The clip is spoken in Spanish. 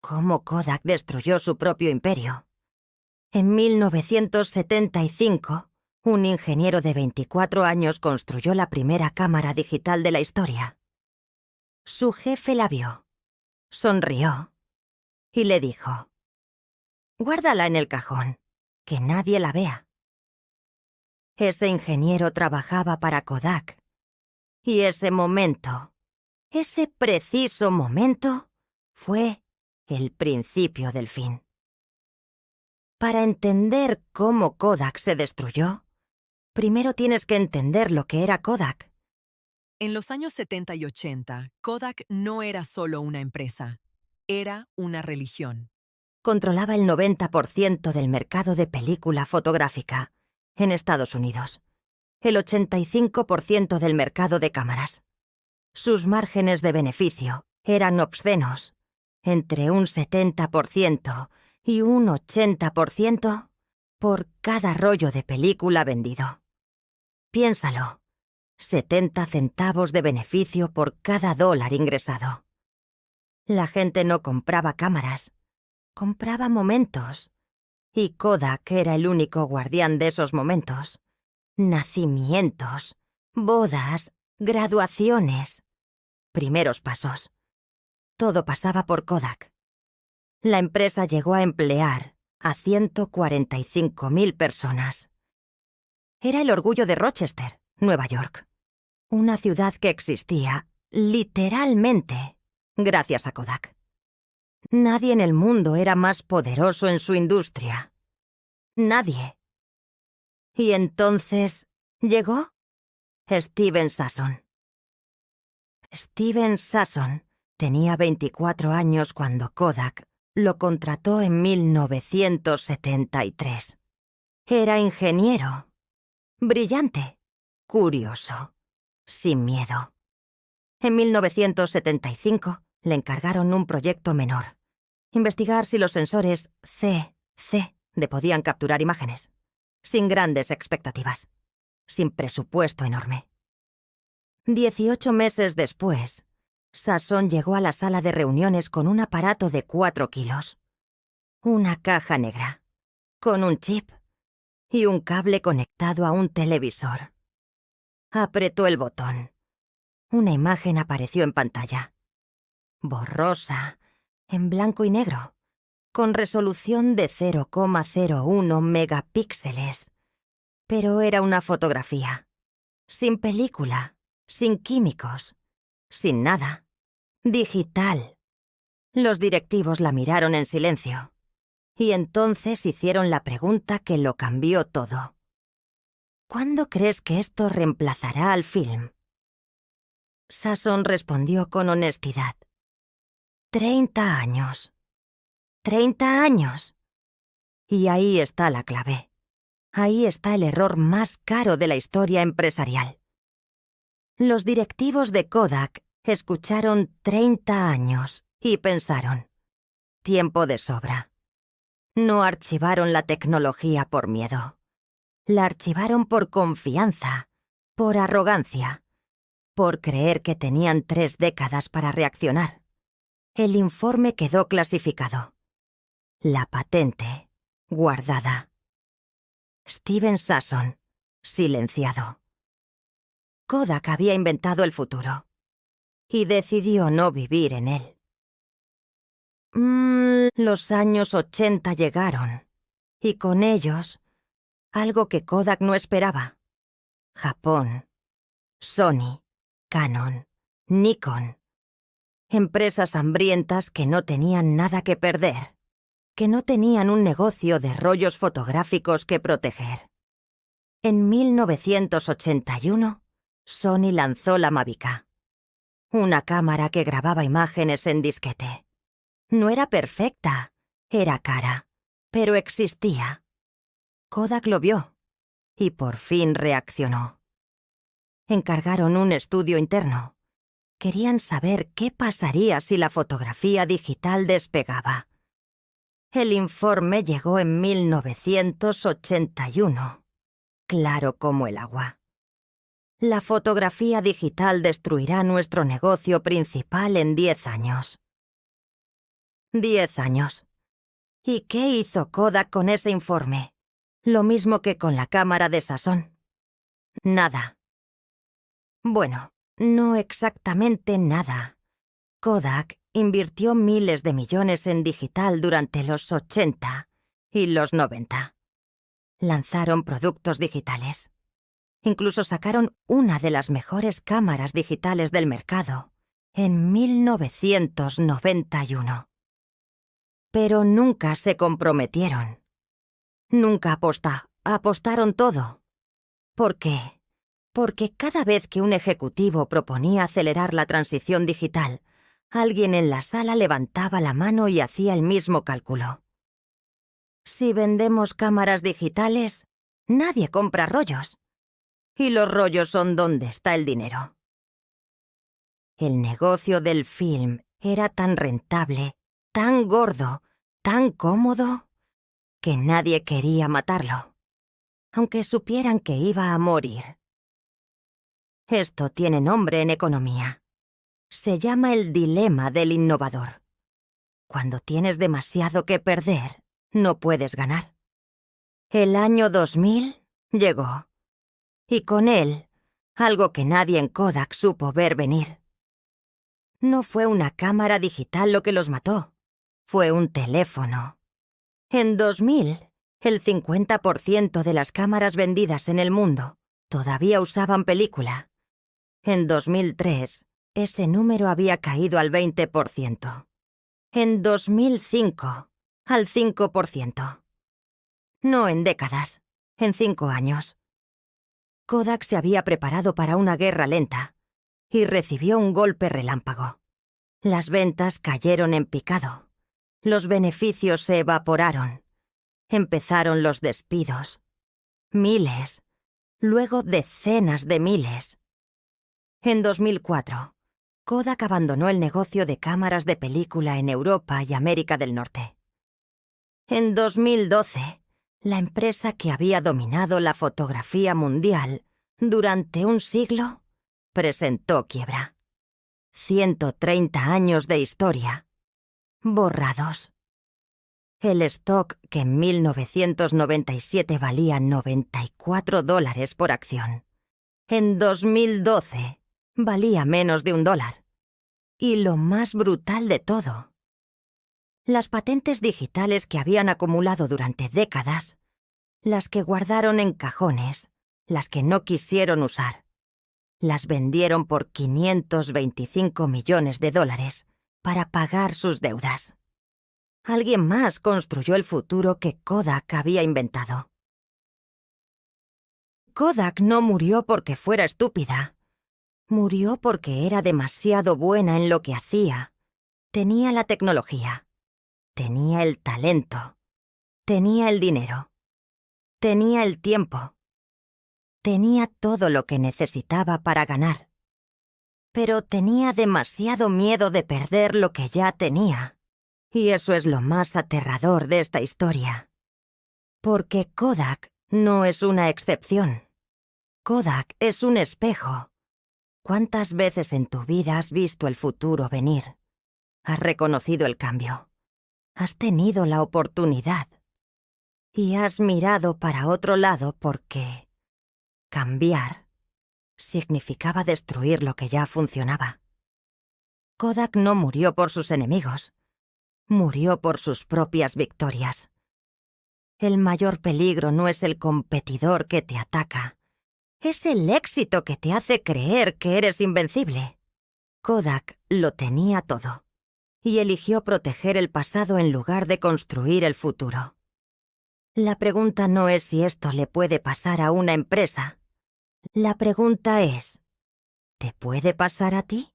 cómo Kodak destruyó su propio imperio. En 1975, un ingeniero de 24 años construyó la primera cámara digital de la historia. Su jefe la vio, sonrió y le dijo: «Guárdala en el cajón, que nadie la vea». Ese ingeniero trabajaba para Kodak, y ese momento, ese preciso momento, fue el principio del fin. Para entender cómo Kodak se destruyó, primero tienes que entender lo que era Kodak. En los años 70 y 80, Kodak no era solo una empresa, era una religión. Controlaba el 90% del mercado de película fotográfica en Estados Unidos, el 85% del mercado de cámaras. Sus márgenes de beneficio eran obscenos, entre un 70% y un 80% por cada rollo de película vendido. Piénsalo, 70 centavos de beneficio por cada dólar ingresado. La gente no compraba cámaras, compraba momentos, y Kodak era el único guardián de esos momentos. Nacimientos, bodas, graduaciones, primeros pasos. Todo pasaba por Kodak. La empresa llegó a emplear a 145.000 personas. Era el orgullo de Rochester, Nueva York. Una ciudad que existía, literalmente, gracias a Kodak. Nadie en el mundo era más poderoso en su industria. Nadie. Y entonces llegó Steven Sasson. Steven Sasson tenía 24 años cuando Kodak lo contrató en 1973. Era ingeniero, brillante, curioso, sin miedo. En 1975 le encargaron un proyecto menor: investigar si los sensores CC podían capturar imágenes, sin grandes expectativas, sin presupuesto enorme. 18 meses después, Sasson llegó a la sala de reuniones con un aparato de 4 kilos. Una caja negra, con un chip y un cable conectado a un televisor. Apretó el botón. Una imagen apareció en pantalla. Borrosa, en blanco y negro, con resolución de 0,01 megapíxeles. Pero era una fotografía, sin película, sin químicos, sin nada. Digital. Los directivos la miraron en silencio. Y entonces hicieron la pregunta que lo cambió todo. ¿Cuándo crees que esto reemplazará al film? Sasson respondió con honestidad: 30 años. 30 años. Y ahí está la clave. Ahí está el error más caro de la historia empresarial. Los directivos de Kodak escucharon 30 años y pensaron: tiempo de sobra. No archivaron la tecnología por miedo. La archivaron por confianza, por arrogancia, por creer que tenían 3 décadas para reaccionar. El informe quedó clasificado. La patente, guardada. Steven Sasson, silenciado. Kodak había inventado el futuro y decidió no vivir en él. Los años 80 llegaron, y con ellos, algo que Kodak no esperaba. Japón, Sony, Canon, Nikon. Empresas hambrientas que no tenían nada que perder, que no tenían un negocio de rollos fotográficos que proteger. En 1981, Sony lanzó la Mavica, una cámara que grababa imágenes en disquete. No era perfecta, era cara, pero existía. Kodak lo vio y por fin reaccionó. Encargaron un estudio interno. Querían saber qué pasaría si la fotografía digital despegaba. El informe llegó en 1981, claro como el agua. La fotografía digital destruirá nuestro negocio principal en 10 años. 10 años. ¿Y qué hizo Kodak con ese informe? Lo mismo que con la cámara de Sasson. Nada. Bueno, no exactamente nada. Kodak invirtió miles de millones en digital durante los 80 y los 90. Lanzaron productos digitales. Incluso sacaron una de las mejores cámaras digitales del mercado en 1991. Pero nunca se comprometieron. Nunca apostaron todo. ¿Por qué? Porque cada vez que un ejecutivo proponía acelerar la transición digital, alguien en la sala levantaba la mano y hacía el mismo cálculo. Si vendemos cámaras digitales, nadie compra rollos. Y los rollos son donde está el dinero. El negocio del film era tan rentable, tan gordo, tan cómodo, que nadie quería matarlo, aunque supieran que iba a morir. Esto tiene nombre en economía. Se llama el dilema del innovador. Cuando tienes demasiado que perder, no puedes ganar. El año 2000 llegó. Y con él, algo que nadie en Kodak supo ver venir. No fue una cámara digital lo que los mató. Fue un teléfono. En 2000, el 50% de las cámaras vendidas en el mundo todavía usaban película. En 2003, ese número había caído al 20%. En 2005, al 5%. No en décadas, en 5 años. Kodak se había preparado para una guerra lenta y recibió un golpe relámpago. Las ventas cayeron en picado. Los beneficios se evaporaron. Empezaron los despidos. Miles. Luego decenas de miles. En 2004, Kodak abandonó el negocio de cámaras de película en Europa y América del Norte. En 2012, la empresa que había dominado la fotografía mundial durante un siglo presentó quiebra. 130 años de historia. Borrados. El stock, que en 1997 valía $94 por acción, en 2012 valía menos de $1. Y lo más brutal de todo, las patentes digitales que habían acumulado durante décadas, las que guardaron en cajones, las que no quisieron usar, las vendieron por $525 millones para pagar sus deudas. Alguien más construyó el futuro que Kodak había inventado. Kodak no murió porque fuera estúpida. Murió porque era demasiado buena en lo que hacía. Tenía la tecnología. Tenía el talento. Tenía el dinero. Tenía el tiempo. Tenía todo lo que necesitaba para ganar. Pero tenía demasiado miedo de perder lo que ya tenía. Y eso es lo más aterrador de esta historia. Porque Kodak no es una excepción. Kodak es un espejo. ¿Cuántas veces en tu vida has visto el futuro venir? Has reconocido el cambio. Has tenido la oportunidad. Y has mirado para otro lado porque cambiar significaba destruir lo que ya funcionaba. Kodak no murió por sus enemigos. Murió por sus propias victorias. El mayor peligro no es el competidor que te ataca. Es el éxito que te hace creer que eres invencible. Kodak lo tenía todo y eligió proteger el pasado en lugar de construir el futuro. La pregunta no es si esto le puede pasar a una empresa. La pregunta es, ¿te puede pasar a ti?